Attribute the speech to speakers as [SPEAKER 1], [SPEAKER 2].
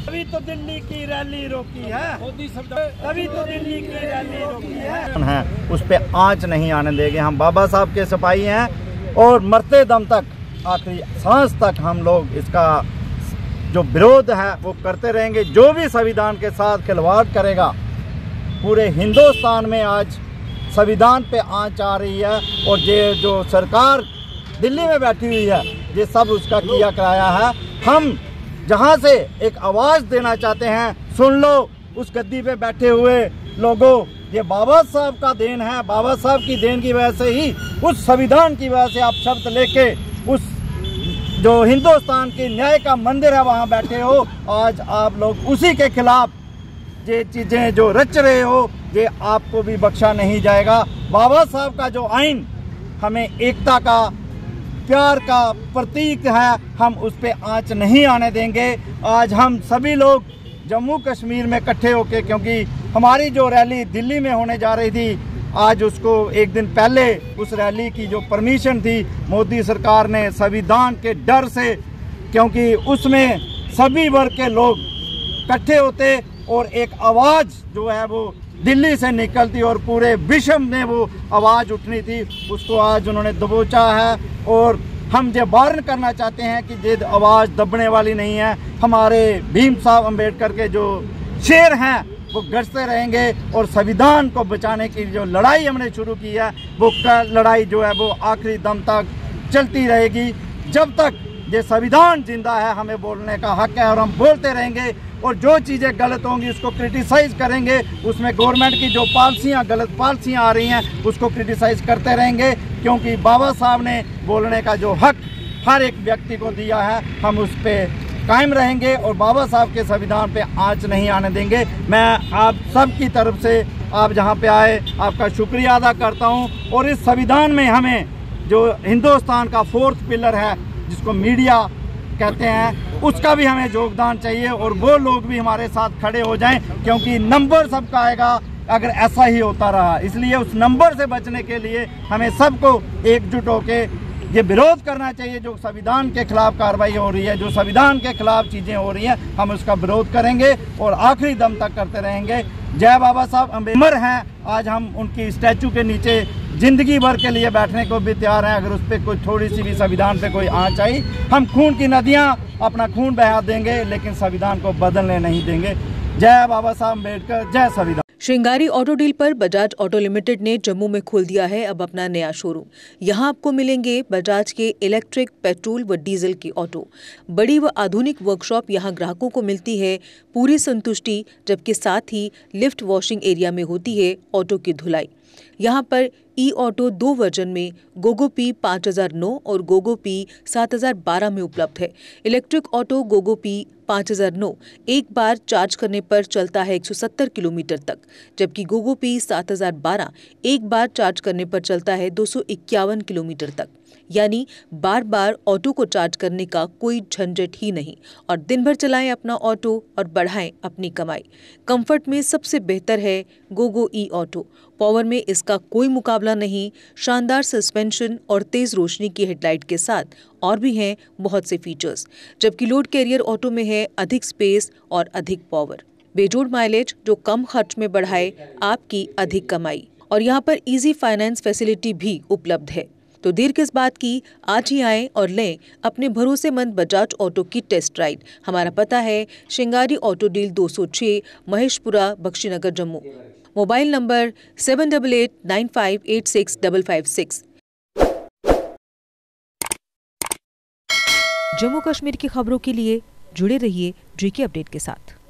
[SPEAKER 1] तभी तो दिल्ली की रैली रोकी है, तभी तो दिल्ली की रैली रोकी है।
[SPEAKER 2] उस पे आंच नहीं आने देंगे। हम बाबा साहब के सिपाही हैं और मरते दम तक, आखिरी सांस तक हम लोग इसका जो विरोध है वो करते रहेंगे। जो भी संविधान के साथ खिलवाड़ करेगा, पूरे हिंदुस्तान में आज संविधान पे आंच आ रही है और ये जो सरकार दिल्ली में बैठी हुई है ये सब उसका किया कराया है। हम जहां से एक आवाज़ देना चाहते हैं, सुन लो उस गद्दी पे बैठे हुए लोगों, ये बाबा साहब का देन है। बाबा साहब की देन की वजह से ही, उस संविधान की वजह से आप शब्द लेके उस जो हिंदुस्तान के न्याय का मंदिर है वहां बैठे हो। आज आप लोग उसी के खिलाफ ये चीज़ें जो रच रहे हो, ये आपको भी बख्शा नहीं जाएगा। बाबा साहब का जो आइन हमें एकता का, प्यार का प्रतीक है, हम उस पे आंच नहीं आने देंगे। आज हम सभी लोग जम्मू कश्मीर में इकट्ठे होके, क्योंकि हमारी जो रैली दिल्ली में होने जा रही थी, आज उसको एक दिन पहले उस रैली की जो परमिशन थी मोदी सरकार ने संविधान के डर से, क्योंकि उसमें सभी वर्ग के लोग इकट्ठे होते और एक आवाज़ जो है वो दिल्ली से निकलती और पूरे विश्व में वो आवाज़ उठनी थी, उसको आज उन्होंने दबोचा है। और हम ये वार्न करना चाहते हैं कि ये आवाज़ दबने वाली नहीं है। हमारे भीम साहब अम्बेडकर के जो शेर हैं वो गरजते रहेंगे और संविधान को बचाने की जो लड़ाई हमने शुरू की है वो लड़ाई जो है वो आखिरी दम तक चलती रहेगी। जब तक ये संविधान जिंदा है हमें बोलने का हक है और हम बोलते रहेंगे। और जो चीज़ें गलत होंगी उसको क्रिटिसाइज़ करेंगे, उसमें गवर्नमेंट की जो पॉलिसियाँ, गलत पॉलिसियाँ आ रही हैं उसको क्रिटिसाइज़ करते रहेंगे, क्योंकि बाबा साहब ने बोलने का जो हक हर एक व्यक्ति को दिया है, हम उस पर कायम रहेंगे और बाबा साहब के संविधान पे आंच नहीं आने देंगे। मैं आप सब की तरफ से, आप जहाँ पे आए, आपका शुक्रिया अदा करता हूँ। और इस संविधान में हमें जो हिंदुस्तान का 4th पिलर है जिसको मीडिया कहते हैं, उसका भी हमें योगदान चाहिए और वो लोग भी हमारे साथ खड़े हो जाएं, क्योंकि नंबर सबका आएगा अगर ऐसा ही होता रहा। इसलिए उस नंबर से बचने के लिए हमें सबको एकजुट होके ये विरोध करना चाहिए। जो संविधान के खिलाफ कार्रवाई हो रही है, जो संविधान के खिलाफ चीज़ें हो रही हैं, हम उसका विरोध करेंगे और आखिरी दम तक करते रहेंगे। जय बाबा साहब अम्बेडकर हैं। आज हम उनकी स्टैचू के नीचे जिंदगी भर के लिए बैठने को भी तैयार हैं। अगर उस पर कोई थोड़ी सी भी संविधान पे कोई आंच आई, हम खून की नदियां अपना खून बहा देंगे, लेकिन संविधान को बदलने नहीं देंगे। जय बाबा साहब अम्बेडकर, जय संविधान।
[SPEAKER 3] श्रृंगारी ऑटो डील पर बजाज ऑटो लिमिटेड ने जम्मू में खोल दिया है अब अपना नया शोरूम। यहां आपको मिलेंगे बजाज के इलेक्ट्रिक, पेट्रोल व डीजल के ऑटो। बड़ी व आधुनिक वर्कशॉप यहां ग्राहकों को मिलती है पूरी संतुष्टि, जबकि साथ ही लिफ्ट वॉशिंग एरिया में होती है ऑटो की धुलाई। यहाँ पर ई ऑटो 2 वर्जन में गोगो पी 5009 और गोगो पी 7012 में उपलब्ध है। इलेक्ट्रिक ऑटो गोगो पी 5009 एक बार चार्ज करने पर चलता है 170 किलोमीटर तक, जबकि गोगो पी 7012 एक बार चार्ज करने पर चलता है 251 किलोमीटर तक। यानी बार बार ऑटो को चार्ज करने का कोई झंझट ही नहीं और दिन भर चलाएं अपना ऑटो और बढ़ाएं अपनी कमाई। कंफर्ट में सबसे बेहतर है गोगो ई ऑटो। पावर में इसका कोई मुकाबला नहीं। शानदार सस्पेंशन और तेज रोशनी की हेडलाइट के साथ और भी हैं बहुत से फीचर्स, जबकि लोड कैरियर ऑटो में है अधिक स्पेस और अधिक पावर। बेजोड़ माइलेज जो कम खर्च में बढ़ाए आपकी अधिक कमाई। और यहाँ पर इजी फाइनेंस फैसिलिटी भी उपलब्ध है। तो देर किस बात की, आज ही आएं और लें अपने भरोसेमंद बजाज ऑटो की टेस्ट राइड। हमारा पता है Shringari auto deal 206, Maheshpura, Bakhshinagar, Jammu. Mobile number 7889586556। Jammu Kashmir की खबरों के लिए जुड़े रहिए GK अपडेट के साथ।